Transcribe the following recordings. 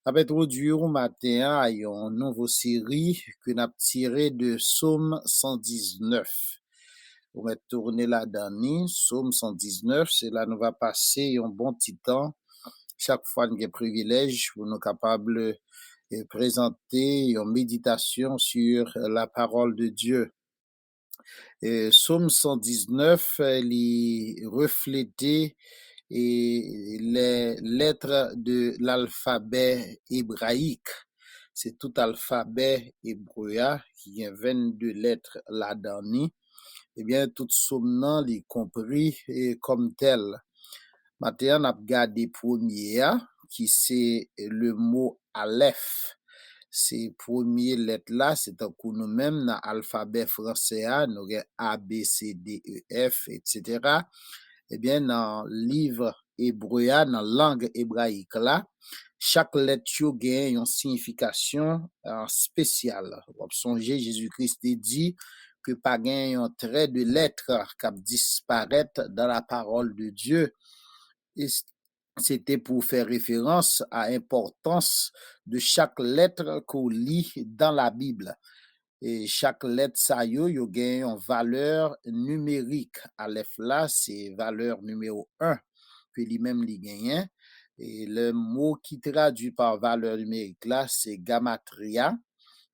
introduire au matin à une nouvelle série que n'a tiré de Psaume 119. On va tourner la dernière, Psaume 119, c'est là nous va passer un bon petit temps. Chaque fois nous avons privilège pour nous capables de présenter une méditation sur la parole de Dieu. Et Psaume 119, il reflétait les lettres de l'alphabet hébraïque. C'est tout alphabet hébreu qui a 22 lettres là-dedans. Eh bien, tout somme est compris comme tel. Maintenant, on a regardé premier qui c'est le mot Aleph. Ces premières lettres-là, c'est un coup nous-mêmes dans l'alphabet français, nous avons A, B, C, D, E, F, etc. Eh bien, dans le livre hébreu, dans la langue hébraïque, là, chaque lettre a une signification spéciale. Vous songez, Jésus-Christ dit que pas un trait de lettre qui disparaît dans la parole de Dieu. Et c'était pour faire référence à l'importance de chaque lettre qu'on lit dans la Bible. Et chaque lettre, ça y a une valeur numérique. Aleph là, c'est valeur numéro 1 que lui-même lui gagne. Et le mot qui traduit par valeur numérique là, c'est gamatria.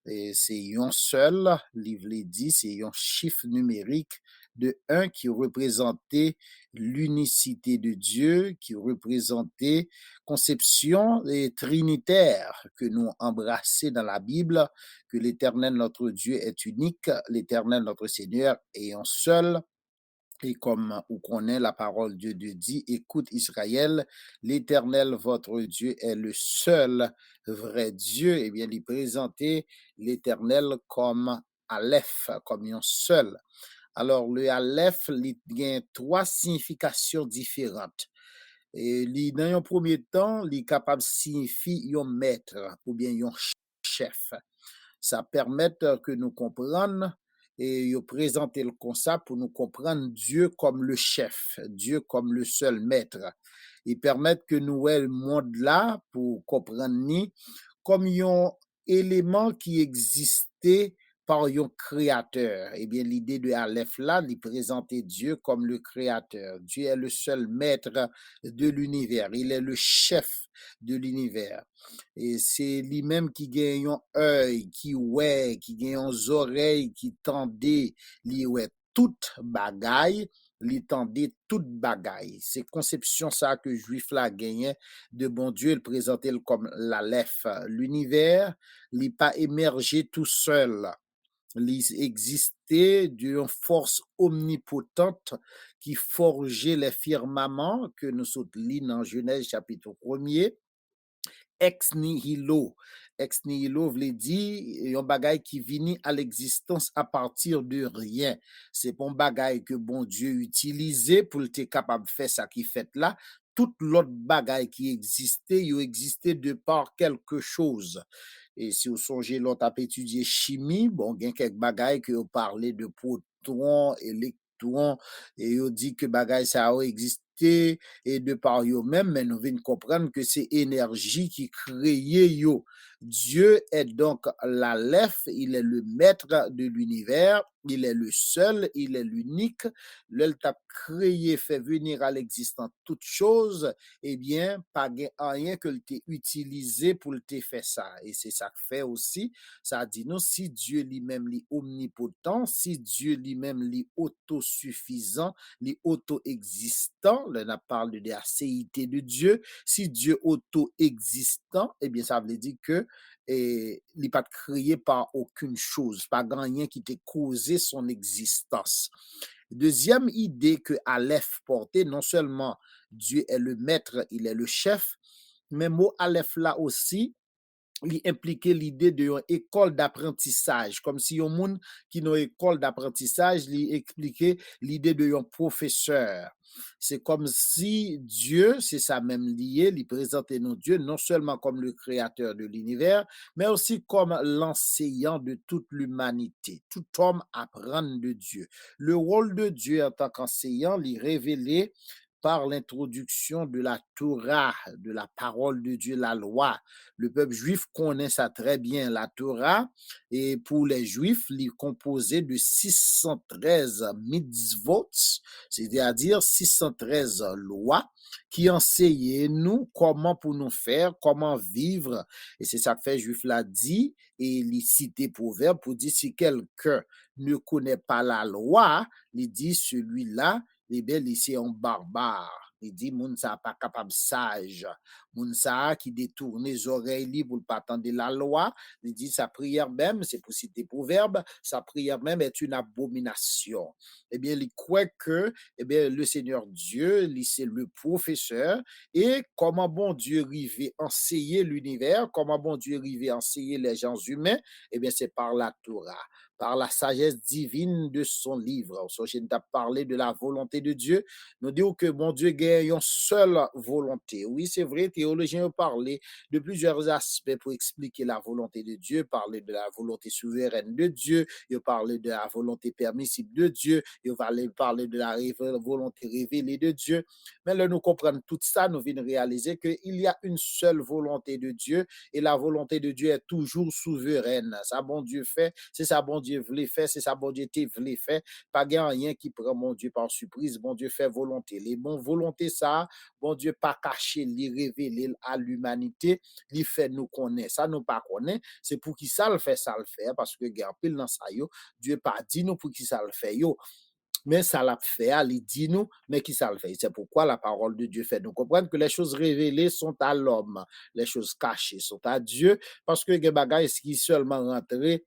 Et c'est un seul, livre dit, c'est un chiffre numérique de 1 qui représentait l'unicité de Dieu, qui représentait conception trinitaire que nous embrassons dans la Bible, que l'Éternel notre Dieu est unique, l'Éternel notre Seigneur est un seul. Et comme on connaît la parole de Dieu dit, écoute Israël, l'Éternel votre Dieu est le seul vrai Dieu. Eh bien, il présentait l'Éternel comme Aleph, comme un seul. Alors, le Aleph, il y a trois significations différentes. Et dans un premier temps, il est capable de signifier un maître ou bien un chef. Ça permet que nous comprenions et présenter le concept pour nous comprendre Dieu comme le chef, Dieu comme le seul maître. Ils permettent que nous voyons le monde là pour comprendre comme un élément qui existait par un créateur. Eh bien, l'idée de Aleph là, il présenter Dieu comme le créateur. Dieu est le seul maître de l'univers. Il est le chef de l'univers. Et c'est lui-même qui gagne un œil, qui ouais, qui gagne un oreille, qui tendait, li ouais toute bagaille, li tendait toute bagaille. C'est conception ça que juif là gagnait de bon Dieu, il présentait comme l'Aleph. L'univers, il pas émergé tout seul. Il existait d'une force omnipotente qui forgeait les firmaments que nous sommes dans Genèse chapitre 1er ex nihilo. Ex nihilo veut dire un bagay qui vini à l'existence à partir de rien. C'est bon bagay que bon Dieu utilisait pour être capable de faire ça qui fait là. Tout l'autre bagay qui existait, il existait de par quelque chose. Et si vous songez l'autre à étudier chimie, bon, il y a quelques bagailles que vous parlez de protons, électrons, et vous dit que bagay ça a existé, et de par eux-mêmes, mais nous venons comprendre que c'est énergie qui crée yo. Dieu est donc l'Aleph, il est le maître de l'univers, il est le seul, il est l'unique. L'El t'a créé, fait venir à l'existence toutes choses, eh bien, pas rien que t'ait utilisé pour te faire ça. Et c'est ça que fait aussi, ça dit nous, si Dieu lui-même est omnipotent, si Dieu lui-même est autosuffisant, est auto-existant, là, on parle de la céité de Dieu, si Dieu auto-existant, eh bien, ça veut dire que il n'est pas créé par aucune chose, pas rien qui t'ait causé son existence. Deuxième idée que Aleph portait, non seulement Dieu est le maître, il est le chef, mais mot Aleph là aussi, il impliquait l'idée d'une école d'apprentissage, comme si un monde qui n'a école d'apprentissage, il expliquait l'idée d'un professeur. C'est comme si Dieu, c'est ça même lié, il présentait nos dieux non seulement comme le créateur de l'univers, mais aussi comme l'enseignant de toute l'humanité. Tout homme apprend de Dieu. Le rôle de Dieu en tant qu'enseignant, il révélait par l'introduction de la Torah, de la parole de Dieu, la loi. Le peuple juif connaît ça très bien. La Torah, et pour les Juifs, il est composé de 613 mitzvot, c'est-à-dire 613 lois qui enseignent nous comment pour nous faire, comment vivre. Et c'est ça que fait Juif l'a dit, et il cite proverbe pour dire si quelqu'un ne connaît pas la loi, il dit celui-là, eh bien, c'est un barbare. Il dit, moun sa pas capable sage. Moun sa qui détourne les oreilles pour ne pas attendre la loi. Il dit, sa prière même, c'est pour citer proverbe, sa prière même est une abomination. Eh bien, il croit que, eh bien, le Seigneur Dieu, c'est le professeur. Et comment bon Dieu arrive à enseigner l'univers, comment bon Dieu arrive à enseigner les gens humains, eh bien, c'est par la Torah, par la sagesse divine de son livre. Je t'ai parlé de la volonté de Dieu. Nous disons que mon Dieu gagne une seule volonté. Oui, c'est vrai, théologiens ont parlé de plusieurs aspects pour expliquer la volonté de Dieu, parler de la volonté souveraine de Dieu, ils ont parlé de la volonté permissible de Dieu, ils ont parlé de la volonté révélée de Dieu. Mais là, nous comprenons tout ça, nous venons réaliser qu'il y a une seule volonté de Dieu et la volonté de Dieu est toujours souveraine. Ça, bon Dieu fait, c'est ça, bon Dieu voulait faire, c'est ça, bon Dieu voulait faire. Pas rien qui prend mon Dieu par surprise, bon Dieu fait volonté. Les bonnes volontés, ça, bon Dieu pas caché, les révéler à l'humanité, les fait nous connaître. Ça, nous pas connaît. C'est pour qui ça le fait, parce que, regarde, pile dans ça, yo, Dieu pas dit nous pour qui ça le fait, yo. Mais ça l'a fait, il dit nous, mais qui ça le fait. C'est pourquoi la parole de Dieu fait nous comprendre que les choses révélées sont à l'homme, les choses cachées sont à Dieu, parce que les bagages qui seulement rentré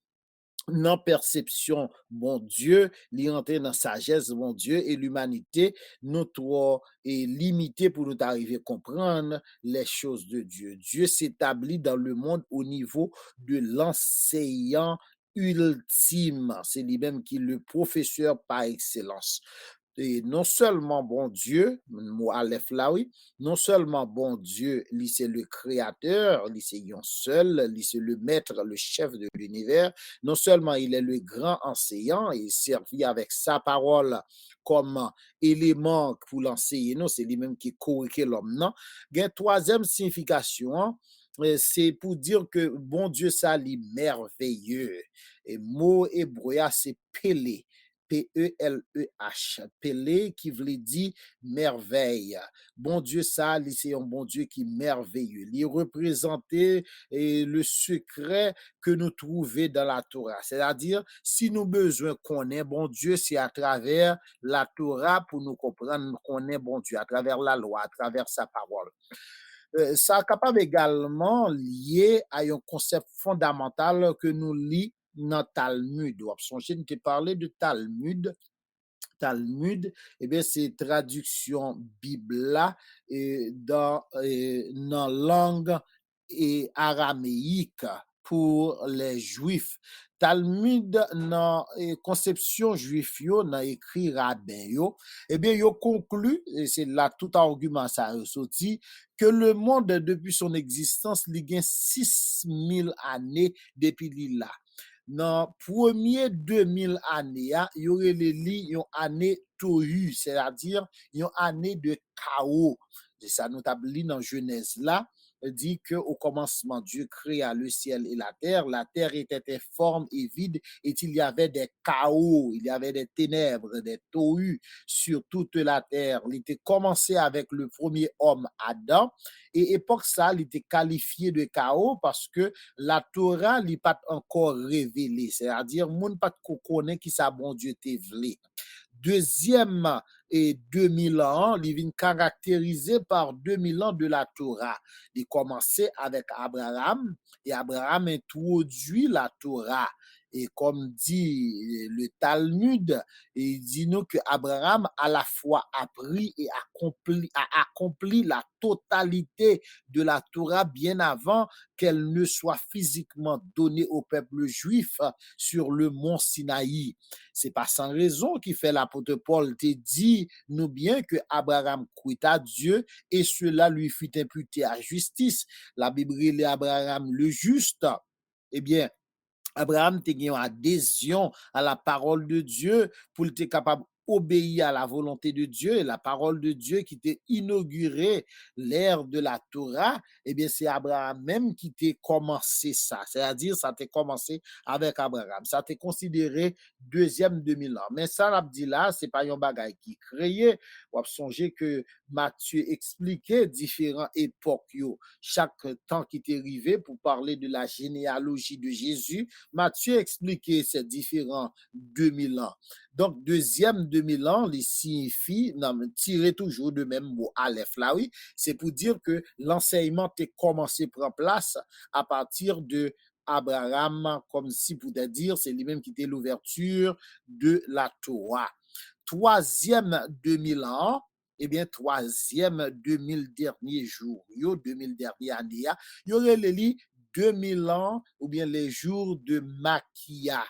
dans perception, bon Dieu, li rentré dans sagesse, bon Dieu, et l'humanité, nous trop est limité pour nous arriver à comprendre les choses de Dieu. Dieu s'établit dans le monde au niveau de l'enseignant ultime. C'est lui-même qui est le professeur par excellence. Et non seulement bon Dieu, mot Aleph là, oui, non seulement bon Dieu, lui c'est le créateur, lui c'est un seul, lui c'est le maître, le chef de l'univers, non seulement il est le grand enseignant, il servit avec sa parole comme élément pour l'enseigner, non, c'est lui-même qui corrige l'homme, non. Il y a une troisième signification, c'est pour dire que bon Dieu, ça, lui merveilleux. Et mot hébreu, c'est Pélé. P-E-L-E-H, Pélé qui veut dire merveille. Bon Dieu, ça, c'est un bon Dieu qui est merveilleux. Il représentait le secret que nous trouvons dans la Torah. C'est-à-dire, si nous besoin qu'on ait bon Dieu, c'est à travers la Torah pour nous comprendre qu'on est bon Dieu, à travers la loi, à travers sa parole. Ça est capable également lié à un concept fondamental que nous lit dans Talmud. Je t'ai parlé de Talmud. Talmud, eh bien, c'est traduction Bible dans langue araméique pour les Juifs. Talmud dans conception juif yo, dans écrit rabbin yo, eh bien, yo conclut, et c'est là tout argument ça ressorti, que le monde depuis son existence, il y a 6000 années depuis là. Dans premier 2000 années, il y aurait une année tohu, c'est-à-dire une année de chaos. C'est ça, nous tablons dans Genèse là, dit que au commencement, Dieu créa le ciel et la terre était informe et vide, et il y avait des chaos, il y avait des ténèbres, des tohu sur toute la terre. Il était commencé avec le premier homme, Adam, et époque ça, il était qualifié de chaos parce que la Torah n'est pas encore révélée, c'est-à-dire, moun pas connaît qui ça bon Dieu te vle. Deuxième et 2000 ans, il vient caractérisé par 2000 ans de la Torah. Il commençait avec Abraham et Abraham introduit la Torah. Et comme dit le Talmud, il dit nous que Abraham à la fois appris et a accompli la totalité de la Torah bien avant qu'elle ne soit physiquement donnée au peuple juif sur le mont Sinaï. C'est pas sans raison qui fait l'apôtre Paul te dit nous bien que Abraham crut à Dieu et cela lui fut imputé à justice. La Bible dit Abraham le juste. Eh bien, Abraham te une adhésion à la parole de Dieu pour être capable obéi à la volonté de Dieu et la parole de Dieu qui t'a inauguré l'ère de la Torah, eh bien, c'est Abraham même qui t'a commencé ça. C'est-à-dire, ça t'a commencé avec Abraham. Ça t'a considéré deuxième 2000 ans. Mais ça, l'a dit là, c'est pas un bagage qui créé. On a songé que Matthieu expliquait différentes époques, chaque temps qui t'est arrivé pour parler de la généalogie de Jésus. Matthieu expliquait ces différents 2000 ans. Donc, deuxième 2000 ans, les signifie, non, tiré toujours de même mot Aleph là, oui, c'est pour dire que l'enseignement est commencé à prendre place à partir de Abraham, comme si pour te dire, c'est lui-même qui était l'ouverture de la Torah. Troisième 2000 ans, eh bien, troisième 2000 derniers jours, 2000 dernières années, il y aurait les 2000 ans ou bien les jours de Makia.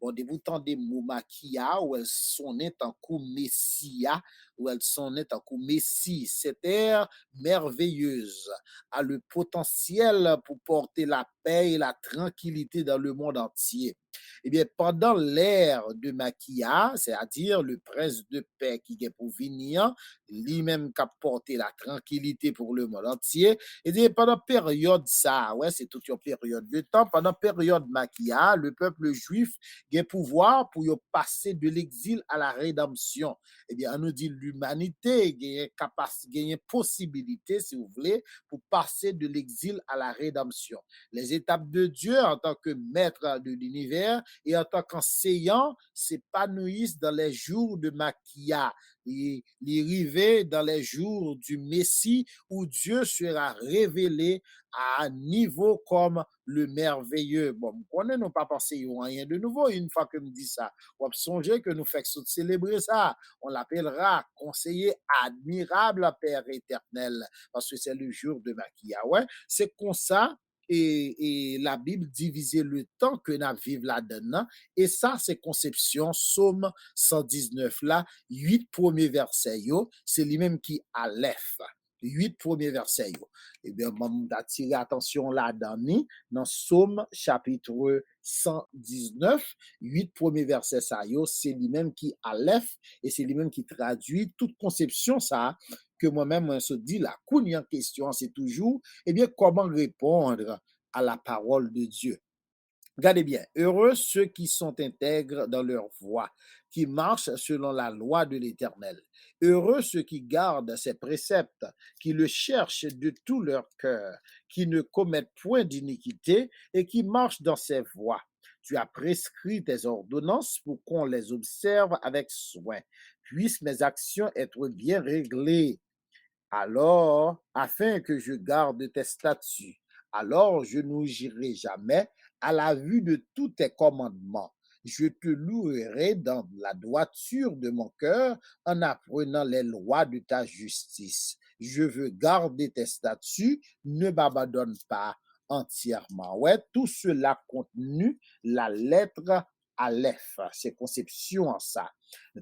Bon, de vous des mots Makia, où elles sonnaient en coup Messia, où elles sonnaient en coup Messie. Cette ère merveilleuse a le potentiel pour porter la paix et la tranquillité dans le monde entier. Eh bien, pendant l'ère de Maquia, c'est-à-dire le prince de paix qui est pour venir, lui-même qui a porté la tranquillité pour le monde entier, et bien, pendant période ça, ouais, c'est toute une période de temps, pendant période Maquia, le peuple juif a pouvoir pour passer de l'exil à la rédemption. Eh bien, on nous dit l'humanité a une possibilité, si vous voulez, pour passer de l'exil à la rédemption. Les étapes de Dieu en tant que maître de l'univers et en tant qu'enseignant s'épanouissent dans les jours de Maquia, les rivets dans les jours du Messie où Dieu sera révélé à un niveau comme le merveilleux. Bon, on ne pas penser à rien de nouveau une fois que me dit ça. On songer que nous faisons célébrer ça. On l'appellera conseiller admirable Père éternel parce que c'est le jour de Maquia. Ouais, c'est comme ça et la Bible divisait le temps que nous vivons là-dedans. Et ça, c'est conception, Psaume 119 là, 8 premiers versets, c'est lui-même qui Aleph. 8 premiers versets. Eh bien, on a tiré attention là-dedans, dans Psaume chapitre 119, 8 premiers versets, ça, c'est lui-même qui Aleph, et c'est lui-même qui traduit toute conception, ça, que moi-même, on se dit, la couille en question, c'est toujours, eh bien, comment répondre à la parole de Dieu. Regardez bien, heureux ceux qui sont intègres dans leur voie, qui marchent selon la loi de l'Éternel. Heureux ceux qui gardent ses préceptes, qui le cherchent de tout leur cœur, qui ne commettent point d'iniquité et qui marchent dans ses voies. Tu as prescrit tes ordonnances pour qu'on les observe avec soin. Puissent mes actions être bien réglées alors, afin que je garde tes statuts, alors je n'ougirai jamais à la vue de tous tes commandements. Je te louerai dans la droiture de mon cœur en apprenant les lois de ta justice. Je veux garder tes statuts, ne m'abandonne pas entièrement. Ouais, tout cela contenu la lettre Aleph, c'est conception en ça.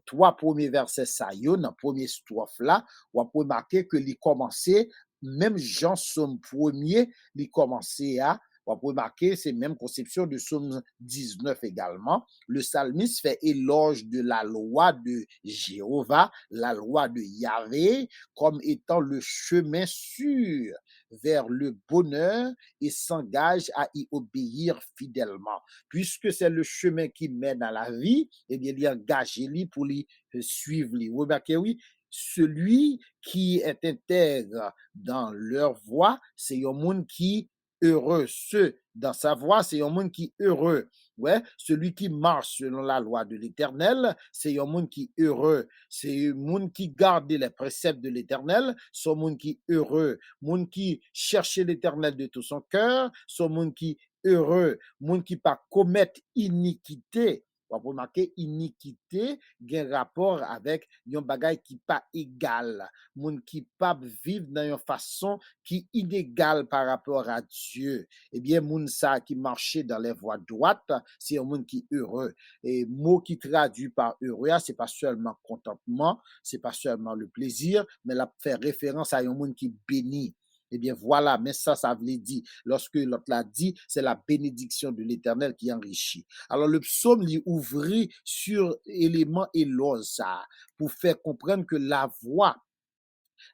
Trois premiers versets ça, dans premier strophe là, on peut remarquer que les commencé, même Jean Somme premier, les commencé à, on peut remarquer, c'est même conception de Somme 19 également. Le psalmiste fait éloge de la loi de Jéhovah, la loi de Yahvé, comme étant le chemin sûr vers le bonheur et s'engage à y obéir fidèlement. Puisque c'est le chemin qui mène à la vie, eh bien, il engage lui pour lui suivre lui. Remarquez, oui, celui qui est intègre dans leur voie, c'est un monde qui heureux. Ceux dans sa voie, c'est un monde qui heureux. Ouais, celui qui marche selon la loi de l'Éternel, c'est un monde qui heureux. C'est un monde qui garde les préceptes de l'Éternel, c'est un monde qui heureux. Monde qui cherche l'Éternel de tout son cœur, c'est un monde qui heureux. Monde qui pas commettre iniquité. On va remarquer iniquité a rapport avec un bagage qui pas égal. Monde qui pas vivre dans une façon qui inégale par rapport à Dieu. Eh bien, moun ça qui marchait dans les voies droites, c'est un monde qui est heureux. Et mot qui traduit par heureux, c'est pas seulement contentement, c'est pas seulement le plaisir, mais la fait référence à un monde qui bénit. eh bien voilà, mais ça veut dire, lorsque l'autre l'a dit, c'est la bénédiction de l'Éternel qui enrichit. Alors le psaume lui ouvrit sur éléments et ça pour faire comprendre que la voix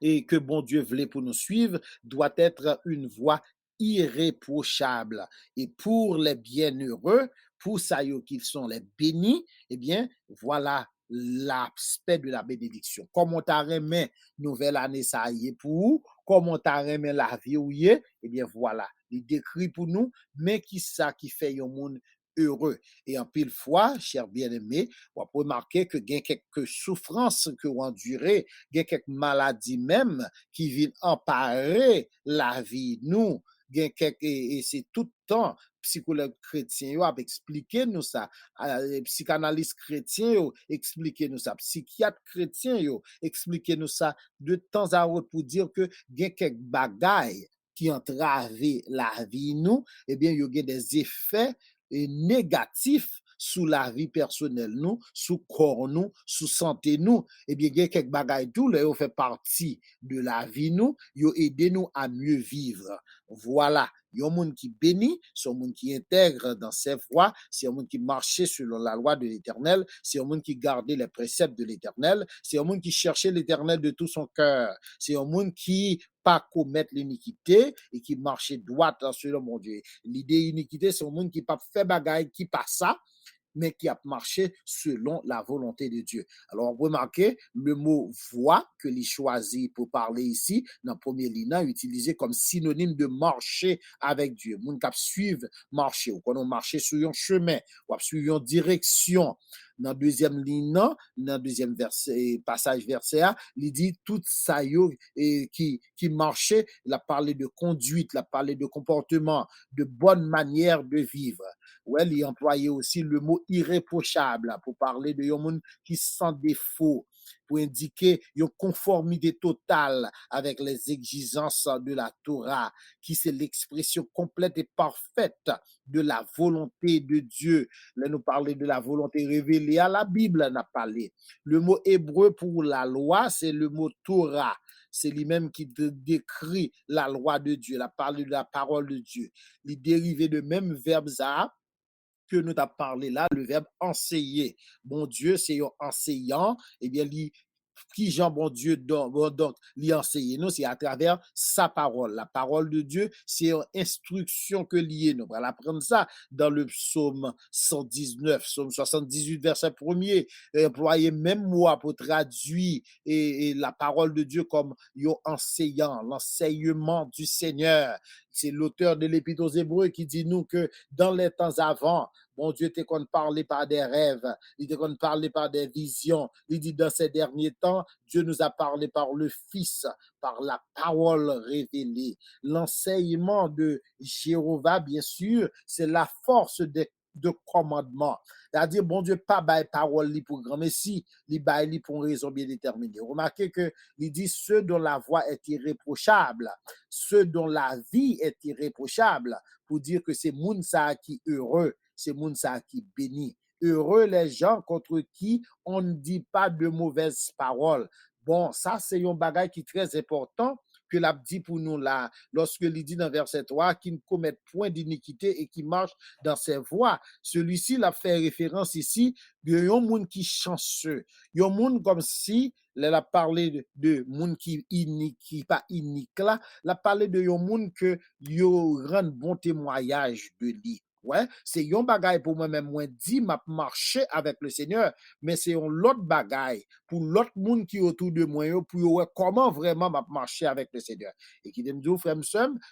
et que bon Dieu voulait pour nous suivre doit être une voie irréprochable. Et pour les bienheureux, pour ça qu'ils sont les bénis, eh bien, voilà l'aspect de la bénédiction. Comme on t'a remis nouvelle année, ça y est pour vous, comme on t'a remis la vie où y est, eh bien, voilà, il décrit pour nous, mais qui ça qui fait un monde heureux. Et en pile fois, chers bien-aimés, on peut remarquer que il y a quelques souffrances que vous endurez, il y a quelques maladies même qui viennent emparer la vie nous. Et c'est tout le temps psychologue chrétien yo a expliqué nous ça, psychanalyste chrétien yo expliqué nous ça, psychiatre chrétien yo expliqué nous ça de temps à autre pour dire que il y a quelques bagailles qui entravent la vie nous, eh bien il y a des effets négatifs sous la vie personnelle nous, sous corps nous, sous santé nous, eh bien, il y a quelques bagailles tout, là, fait partie de la vie nous, yo aidé nous à mieux vivre. Voilà. Il y a un monde qui bénit, c'est un monde qui intègre dans ses voies, c'est un monde qui marchait selon la loi de l'Éternel, c'est un monde qui gardait les préceptes de l'Éternel, c'est un monde qui cherchait l'Éternel de tout son cœur, c'est un monde qui pas commettre l'iniquité et qui marchait droit selon mon Dieu. L'idée iniquité, c'est un monde qui pas fait bagaille, qui pas ça, mais qui a marché selon la volonté de Dieu. Alors, remarquez le mot voie que l'il choisit pour parler ici, dans le premier ligne, utilisé comme synonyme de marcher avec Dieu. Moun kap suivre marcher, ou qu'on marché sur un chemin, ou suivre une direction. Dans le deuxième ligne, dans le deuxième verset, passage verset A, il dit tout ça qui marchait, il a parlé de conduite, il a parlé de comportement, de bonne manière de vivre. Ouais, il employait aussi le mot irréprochable pour parler de yon monde qui sans défaut, pour indiquer une conformité totale avec les exigences de la Torah, qui c'est l'expression complète et parfaite de la volonté de Dieu. Là, nous parler de la volonté révélée à la Bible, on a parlé. Le mot hébreu pour la loi, c'est le mot Torah. C'est lui-même qui décrit la loi de Dieu, la parole de la parole de Dieu. Il dérivé de même verbe ça que nous t'a parlé là, le verbe enseigner. Bon Dieu, c'est un enseignant, eh bien, qui Jean bon Dieu donc lui enseigner nous, c'est à travers sa parole. La parole de Dieu, c'est une instruction que lié. Nous allons apprendre ça dans le psaume 119, psaume 78, verset 1er. Employer même mot pour traduire et la parole de Dieu comme un enseignant, l'enseignement du Seigneur. C'est l'auteur de l'Épître aux Hébreux qui dit nous que dans les temps avant, bon Dieu t'est qu'on parlait par des rêves, il t'est qu'on parlait par des visions. Il dit dans ces derniers temps, Dieu nous a parlé par le Fils, par la parole révélée. L'enseignement de Jéhovah, bien sûr, c'est la force de commandement. C'est-à-dire, bon Dieu, pas bail parole pour grand messie, il bail pour une raison bien déterminée. Remarquez que il dit ceux dont la voix est irréprochable, ceux dont la vie est irréprochable, pour dire que c'est Mounsa qui heureux, c'est Mounsa qui bénit. Heureux les gens contre qui on ne dit pas de mauvaises paroles. Bon, ça, c'est un bagage qui est très important que l'a dit pour nous là, lorsque il dit dans verset 3, qui ne commet point d'iniquité et qui marche dans ses voies. Celui-ci l'a fait référence ici de un monde qui chanceux. Un monde comme si, elle a parlé de monde qui pas inique là, elle a parlé de un monde que yo rend bon témoignage de lui. Ouais, c'est un bagay pour moi-même, moi dit, m'a marché avec le Seigneur, mais c'est un l'autre bagay pour l'autre monde qui est autour de moi, pour voir comment vraiment m'a marché avec le Seigneur. Et qui me dit, frère,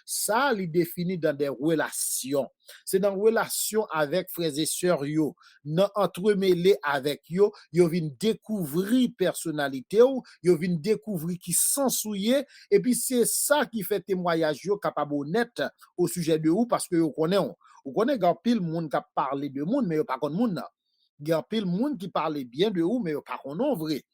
ça, il définit dans des relations. C'est dans relation avec frères et sœurs, yo, dans entremêlé avec yo viennent découvrir personnalité, yo viennent découvrir qui sont souillés, et puis c'est ça qui fait témoignage yo capable honnête au sujet de vous, parce que vous connaissez. Vous connaissez grand pile monde qui parle de monde mais pas connaît monde. Il y a pile monde qui parle bien de vous mais pas connaît vrai.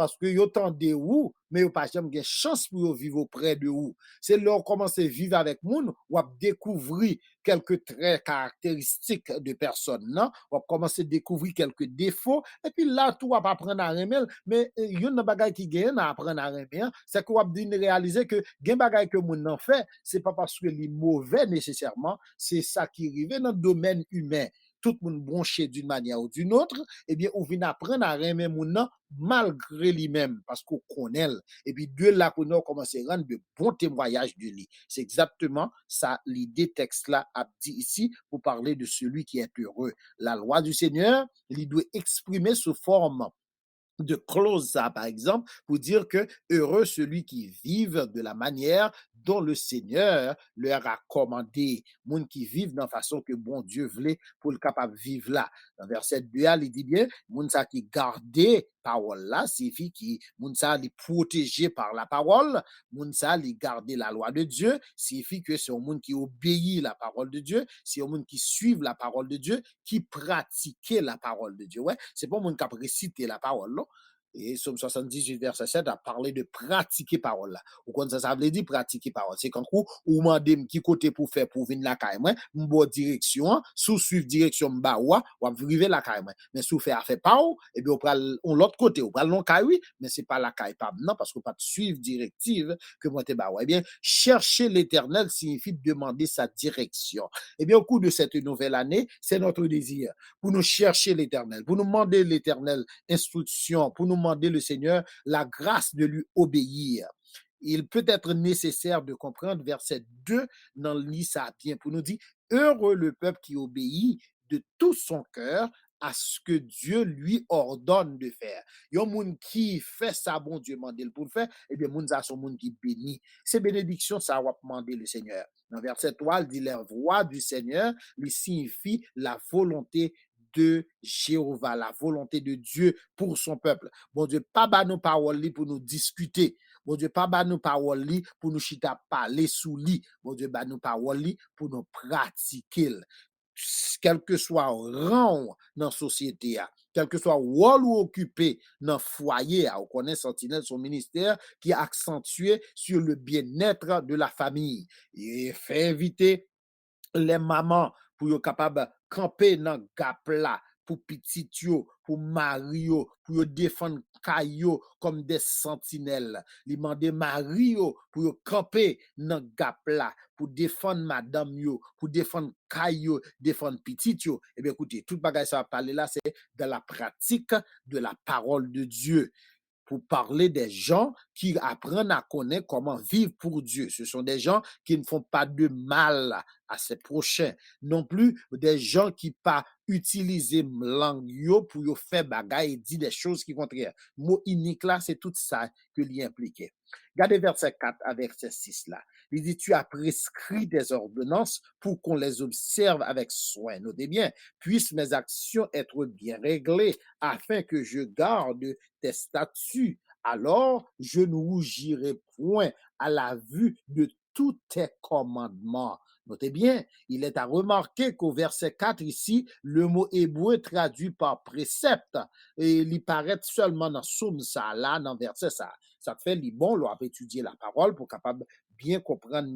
parce que yo tande ou, mais yo pas jamais gen chance pour yo vivre auprès de ou. C'est là on commence à vivre avec moun, ou à découvrir quelques traits caractéristiques de personnes, non? On va commencer à découvrir quelques défauts, et puis là, tout va apprendre à remettre, mais yon nan bagay qui gagne à apprendre à remettre, c'est qu'on va réaliser que gen bagay que moun nan fait, c'est pas parce que li mauvais nécessairement, c'est ça qui arrive dans le domaine humain. Tout le monde bronché d'une manière ou d'une autre, eh bien, on vient apprendre à remettre moun nan malgré lui-même, parce qu'on connaît. Et puis, de là, qu'on a commencé à rendre de bons témoignages de lui. C'est exactement ça, l'idée texte là a dit ici, pour parler de celui qui est heureux. La loi du Seigneur, il doit exprimer sous forme de clause ça, par exemple, pour dire que heureux celui qui vive de la manière dont le Seigneur leur a commandé. Moun qui vivent dans la façon que bon Dieu voulait pour le capable vivre là. Dans verset 2, il dit bien, moun ça qui gardait parole là, signifie qui moun ça les protéger par la parole, moun ça les garder la loi de Dieu, signifie que c'est un monde qui obéit la parole de Dieu, c'est un monde qui suit la parole de Dieu, qui pratique la parole de Dieu. Ouais, c'est pas un monde qui a récité la parole, non? Et Somme 78, verset 7 a parlé de pratiquer parole là. Ou quand ça veut dire pratiquer parole. C'est quand ou mandem qui côté pour faire pour venir la caille moi, m'bo direction, sous suivre direction m'ba ou arriver la caille moi. Mais sous faire affaire pas ou, et bien on pral on l'autre côté, on pral non caille oui, mais c'est pas la caille pas non parce qu'on pas suivre directive que moi te ba ou. Eh bien, chercher l'Éternel signifie demander sa direction. Eh bien, au cours de cette nouvelle année, c'est notre désir pour nous chercher l'Éternel, pour nous demander l'Éternel instruction, pour nous demander le Seigneur la grâce de lui obéir. Il peut être nécessaire de comprendre verset 2 dans l'Isa bien pour nous dire heureux le peuple qui obéit de tout son cœur à ce que Dieu lui ordonne de faire. Il y a un monde qui fait ça, bon Dieu demande pour le faire, et bien, moun ça son monde qui bénit. Ces bénédictions, ça va demander le Seigneur. Dans verset 3, il dit la voix du Seigneur lui signifie la volonté de Jéhovah, la volonté de Dieu pour son peuple. Bon Dieu, pas ba nos paroles pour nous discuter. Bon Dieu, pas ba nos paroles pour nous chita parler sous lit. Bon Dieu, ba nos paroles pour nous pratiquer. Quel que soit rang dans la société, quel que soit rôle ou occupé dans le foyer, on connaît Sentinelle, son ministère, qui est accentué sur le bien-être de la famille. Il fait inviter les mamans pour être capable de camper dans gap là pour petit yo, pour Mario, pour défendre Kayo comme des sentinelles. Li mande Mario pour camper dans gap là pour défendre madame yo, pour défendre Kayo, défendre petit yo. Eh bien écoutez, tout bagage ça va parler là c'est de la pratique de la parole de Dieu pour parler des gens qui apprennent à connaître comment vivre pour Dieu. Ce sont des gens qui ne font pas de mal à ses prochains. Non plus des gens qui pas utiliser langue pour faire bagaille et dire des choses qui contraires. Mot unique là, c'est tout ça que l'y impliquait. Regardez verset 4 à verset 6 là. Il dit, tu as prescrit des ordonnances pour qu'on les observe avec soin. Notez bien, puissent mes actions être bien réglées afin que je garde tes statuts. Alors, je ne rougirai point à la vue de tous tes commandements. Notez bien, il est à remarquer qu'au verset 4 ici, le mot hébreu traduit par précepte, et il paraît seulement dans Somme ça, là, dans verset ça. Ça te fait bon, l'on a étudié la parole pour capable bien comprendre,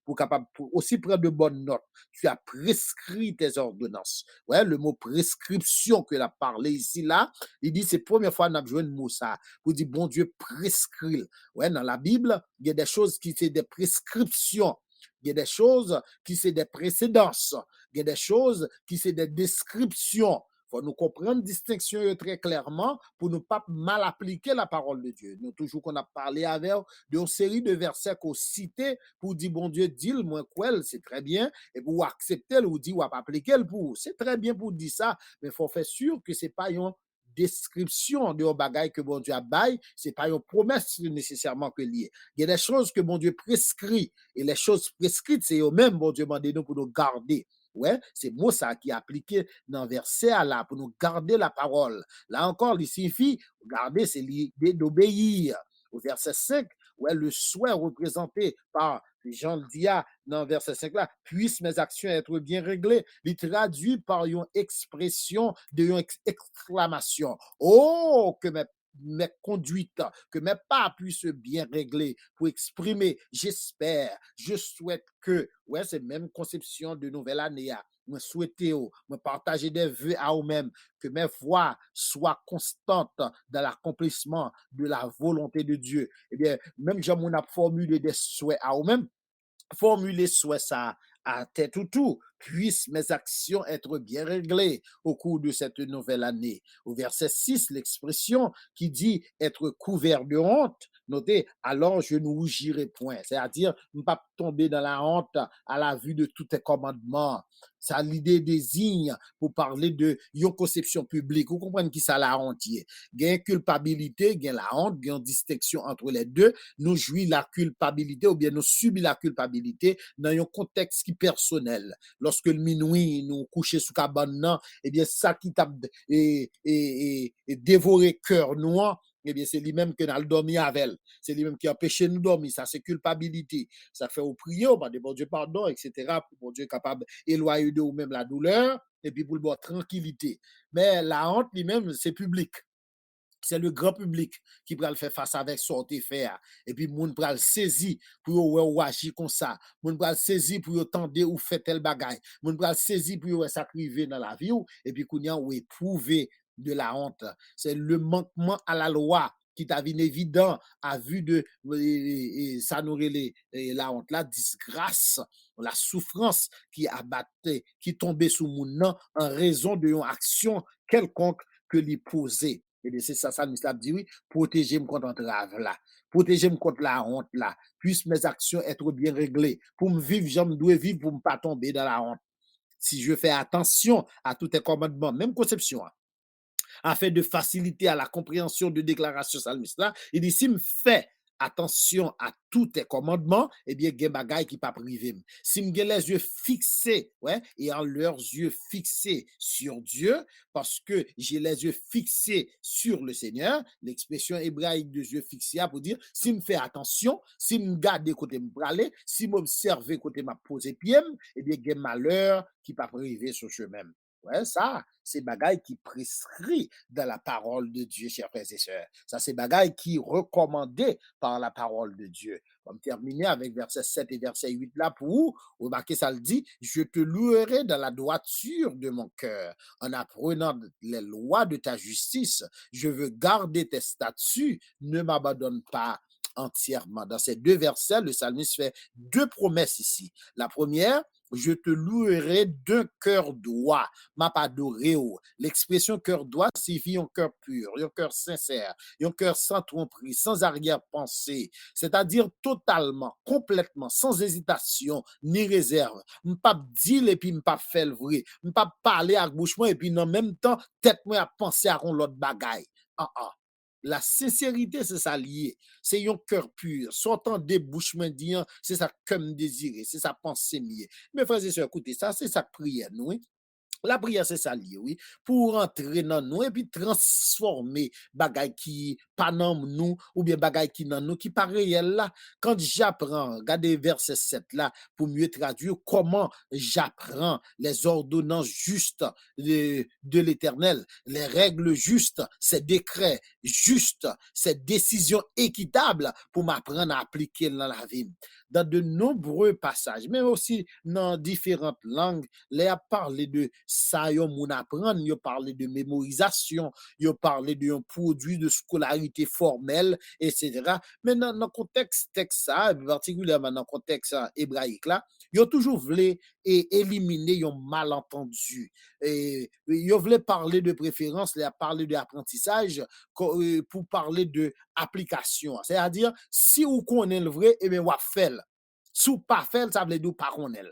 pour capable pour aussi prendre de bonnes notes. Tu as prescrit tes ordonnances. Ouais, le mot prescription que l'a parlé ici, là, il dit, c'est la première fois qu'on a besoin de mot ça, pour dire, bon Dieu, prescrit. Ouais, dans la Bible, il y a des choses qui sont des prescriptions. Il y a des choses qui sont des précédences. Il y a des choses qui sont des descriptions. Il faut nous comprendre la distinction très clairement pour ne pas mal appliquer la parole de Dieu. Nous, toujours qu'on a parlé avec d'une série de versets qu'on citait pour dire, bon Dieu, dis-le, moi, quoi, c'est très bien. Et pour accepter, ou dire, ou appliquer le pour. C'est très bien pour dire ça, mais il faut faire sûr que ce n'est pas une description de bagaille que bon Dieu a bail, c'est pas une promesse nécessairement que lié. Il y a des choses que bon Dieu prescrit et les choses prescrites c'est eux-mêmes bon Dieu demande nous pour nous garder. Ouais, c'est moi ça qui est appliqué dans le verset à là pour nous garder la parole. Là encore, il signifie garder c'est l'idée d'obéir. Au verset 5, ouais, le souhait représenté par Jean le dit dans verset 5 là, puissent mes actions être bien réglées. Il traduit par une expression de une exclamation. Oh, que mes mes conduites, que mes pas puissent bien régler pour exprimer, j'espère, je souhaite que, ouais, c'est même conception de nouvelle année, moi souhaiter, moi partager des vœux à vous-même, que mes voix soient constantes dans l'accomplissement de la volonté de Dieu. Eh bien, même j'ai mon a formulé des souhaits à vous-même, formuler soit ça à tête ou tout, puissent mes actions être bien réglées au cours de cette nouvelle année. Au verset 6, l'expression qui dit être couvert de honte, notez, alors je ne rougirai point. C'est-à-dire, ne pas tomber dans la honte à la vue de tous tes commandements. Ça, l'idée désigne pour parler de une conception publique. Vous comprenez qui ça la honte? Il y a une culpabilité, il y a la honte, il y a une distinction entre les deux. Nous jouit la culpabilité ou bien nous subit la culpabilité dans un contexte qui personnel. Lorsque le minuit nous coucher sous cabane, eh bien ça qui t'a dévoré cœur noir, eh bien, c'est lui-même qui a dormi avec elle. C'est lui-même qui a empêché nous dormir. Ça, c'est culpabilité. Ça fait au prier, on va demander bon Dieu pardon, etc. Pour bon Dieu capable d'éloigner de vous-même la douleur et puis pour le bon tranquillité. Mais la honte lui-même, c'est public. C'est le grand public qui va le faire face avec sorte faire. Et puis, moun pral saisi pour ou agir comme ça. Moun pral saisi pour yo tendre ou faire tel bagay. Moun pral saisi pour yo s'acriver dans la vie ou, et puis kounya ou éprouver de la honte. C'est le manquement à la loi qui t'a vu évident à vue de ça nous la honte, la disgrâce, la souffrance qui abattait, qui tombait sous moun en raison de une action quelconque que l'y posait. Et bien, c'est ça, ça dit oui, protégez-moi contre entrave là, protégez-moi contre la honte là, puissent mes actions être bien réglées, pour me vivre, j'en dois vivre pour ne pas tomber dans la honte. Si je fais attention à tous tes commandements, même conception, hein, afin de faciliter à la compréhension de déclaration salmiste là, il dit, si me fait attention à tous tes commandements, eh bien, gen bagay qui pas privé. Si me les yeux fixés, ouais, et en leurs yeux fixés sur Dieu, parce que j'ai les yeux fixés sur le Seigneur, l'expression hébraïque de yeux fixés pour dire, si me fait attention, si me garde côté me praler, si m'observe côté m'a posé pied, eh bien, gen malheur qui pas privé sur chemin. Ouais, ça, c'est bagaille qui prescrit dans la parole de Dieu, chers frères et sœurs. Ça, c'est bagaille qui est recommandé par la parole de Dieu. On va terminer avec verset 7 et verset 8 là pour vous. Remarquez, ça le dit, je te louerai dans la droiture de mon cœur, en apprenant les lois de ta justice. Je veux garder tes statuts, ne m'abandonne pas entièrement. Dans ces deux versets, le psalmiste fait deux promesses ici. La première, je te louerai d'un cœur droit, m'a pas adoré. L'expression cœur droit signifie un cœur pur, un cœur sincère, un cœur sans tromperie, sans arrière-pensée, c'est-à-dire totalement, complètement, sans hésitation ni réserve. M'pas dire et puis m'pas faire le vrai, m'pas parler à bouche et puis en même temps tête moi à penser à l'autre bagaille. Ah ah. La sincérité, c'est ça lié. C'est un cœur pur. Sortant des bouches mendiants, c'est ça comme désiré, c'est ça pensée mieux. Mes frères et sœurs, écoutez, ça, c'est ça prière, nous. Oui. La prière, c'est ça lié, oui, pour entrer dans nous et puis transformer bagay qui pas dans nous ou bien bagay qui dans nous qui pas réel là. Quand j'apprends, regardez verset 7 là pour mieux traduire comment j'apprends les ordonnances justes de l'Éternel, les règles justes, ces décrets justes, ces décisions équitables pour m'apprendre à appliquer dans la vie. Dans de nombreux passages, mais aussi dans différentes langues, les a parlé de ça, yon moun apprendre, yon parlé de mémorisation, yon parlé d'un produit de scolarité formelle, etc. Mais dans le contexte texte ça, particulièrement dans le contexte hébraïque là, yon toujours voulu éliminer yon malentendu. Et yon voulait parler de préférence, les a parlé d'apprentissage pour parler de application. C'est-à-dire, si vous connaissez le vrai, eh bien, vous faites. Si vous pas fait, ça veut dire pas connaître.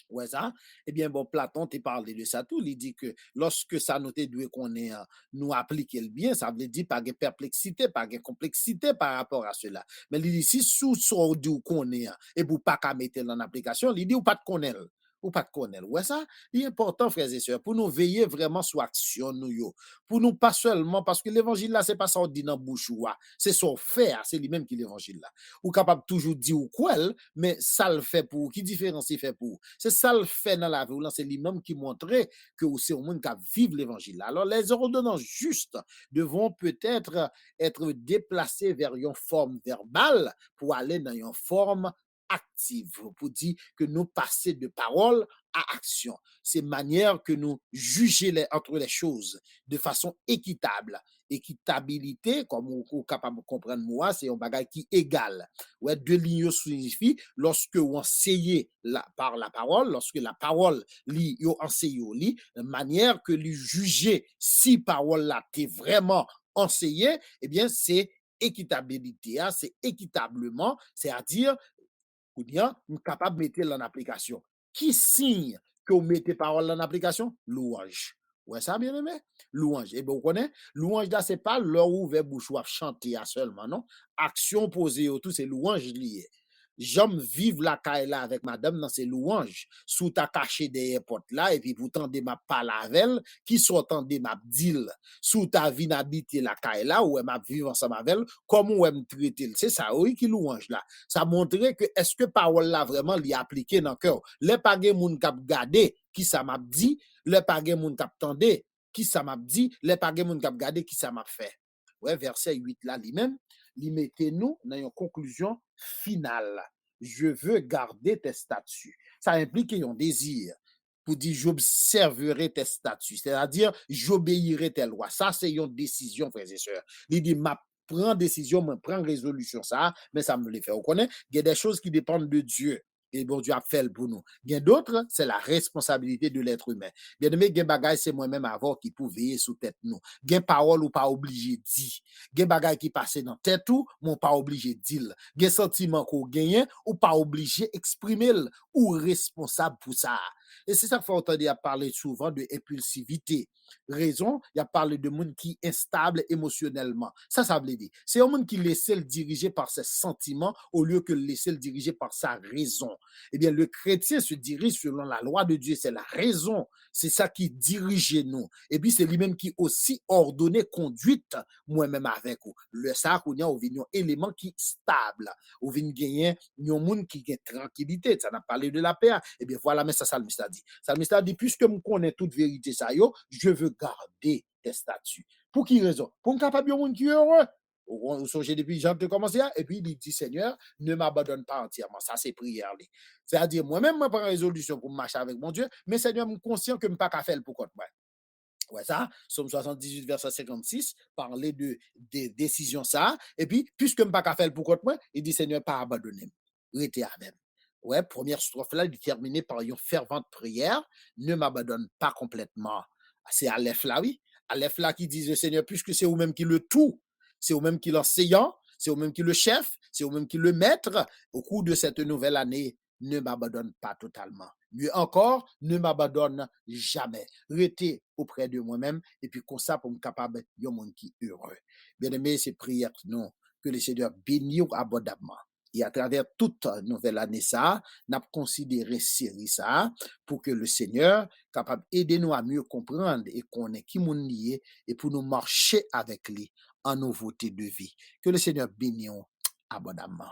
Ouais, ça. Eh bien, bon, Platon t'a parlé de ça tout. Il dit que lorsque ça nous doit qu'on est, nous appliquer le bien, ça veut dire pas de perplexité, pas de complexité par rapport à cela. Mais il dit si sous ce qu'on est, et vous pas qu'à mettre en application, il dit ou pas de connaître. ou pas connaître. Ouais, ça, il est important, frères et sœurs, pour nous veiller vraiment sur action, nous, yo. Pour nous, pas seulement, parce que l'évangile là, c'est pas ça on dit dans bouche ou c'est son fait, c'est lui-même qui l'évangile là. Ou capable toujours dire ou quoi, mais ça le fait pour, qui différence il fait pour. C'est ça le fait dans la vie, c'est lui-même qui montrait que c'est au monde qui vivre l'évangile là. Alors, les ordonnances justes devront peut-être être déplacées vers une forme verbale pour aller dans une forme active, pour dire que nous passons de parole à action. C'est manière que nous juger entre les choses de façon équitable. Équitabilité, comme vous êtes capable de comprendre moi, c'est un bagage qui est égal. Ouais, deux lignes signifie lorsque vous enseignez par la parole, lorsque la parole li yo enseigne li, manière que lui juger si parole là t'est vraiment enseigné, eh bien c'est équitabilité, hein, c'est équitablement, c'est-à-dire ou bien nous capable de mettre en application. Qui signe que vous mettez parole en application? Louange. Ouais, ça, bien aimé? Louange. Et bien, vous connaissez? Louange, là, c'est pas l'heure où vous bouche ou chanter seulement, non? Action posée autour, c'est louange lié. J'aime vivre la caille là avec madame dans ses louanges. Sous ta caché des portes là, et puis vous tendez ma palavel, qui sont tendez ma deal. Sous ta vie n'habiter la caille là, où elle m'a vivre ensemble avec elle, comment elle me traite. C'est ça, oui, qui louange là. Ça montrait que est-ce que parole là vraiment l'y appliqué dans le cœur. Les pas gen moun k'ap gade qui ça m'a dit, les pas gen moun k'ap tande qui ça m'a dit, les pas gen moun k'ap gade qui ça m'a fait. Ouais, verset 8 là lui-même, il mettait nous dans une conclusion finale. Je veux garder tes statuts. Ça implique un désir pour dire j'observerai tes statuts, c'est-à-dire j'obéirai tes lois. Ça, c'est une décision, frères et sœurs. Il dit, ma prend décision, me prend résolution, ça, mais ça me le fait. Vous connaissez, il y a des choses qui dépendent de Dieu. Et bon Dieu a fait pour nous. Il y a d'autres, c'est la responsabilité de l'être humain. Bien aimé, il y a bagay, c'est moi-même avant qui peut veiller sous tête nous. Il y a parole ou pas obligé de dire. Il y a bagay qui passe dans tête ou, mon pas obligé de dire. Il y a sentiment qu'on gagne ou pas obligé d'exprimer ou responsable pour ça. Et c'est ça qu'il faut entendre à parler souvent de impulsivité. Raison, il y a parlé de monde qui est instable émotionnellement. Ça veut dire. C'est un monde qui laisse le diriger par ses sentiments au lieu que le laisser le diriger par sa raison. Eh bien, le chrétien se dirige selon la loi de Dieu, c'est la raison. C'est ça qui dirige nous. Et puis, c'est lui-même qui aussi ordonné conduite moi-même avec vous. Le ça, on a un élément qui est stable. On vient gagner un monde qui a tranquillité. Ça n'a pas parlé de la paix. Eh bien, voilà, mais ça, Salmiste a dit. Salmiste a dit, puisque je connais toute vérité, ça, je veux garder tes statuts. Pour qui raison? Pour me capable de monde qui est heureux. Vous songez depuis j'ai commencé, et puis il dit, Seigneur, ne m'abandonne pas entièrement. Ça, c'est prière. C'est-à-dire, moi-même, je prends résolution pour marcher avec mon Dieu, mais Seigneur, je suis conscient que je ne peux pas faire pour contre moi. Ouais, ça, Somme 78, verset 56, parler de décision ça. Et puis, puisque je ne peux pas faire pour contre moi, il dit, Seigneur, pas abandonner. Restez à même. Ouais, première strophe là, il est terminé par une fervente prière. Ne m'abandonne pas complètement. C'est Aleph là, oui. Aleph là qui dit, Seigneur, puisque c'est vous-même qui le tout, c'est vous-même qui l'enseignant, c'est vous-même qui le chef, c'est vous-même qui le maître. Au cours de cette nouvelle année, ne m'abandonne pas totalement. Mieux encore, ne m'abandonne jamais. Restez auprès de moi-même et puis comme ça pour me capable de monde qui est heureux. Bien aimé, c'est prière non que le Seigneur bénisse abondamment. Et à travers toute nouvelle année ça, n'a considéré série ça pour que le Seigneur capable aider nous à mieux comprendre et connaître qui mon lié et pour nous marcher avec lui en nouveauté de vie. Que le Seigneur bénisse abondamment.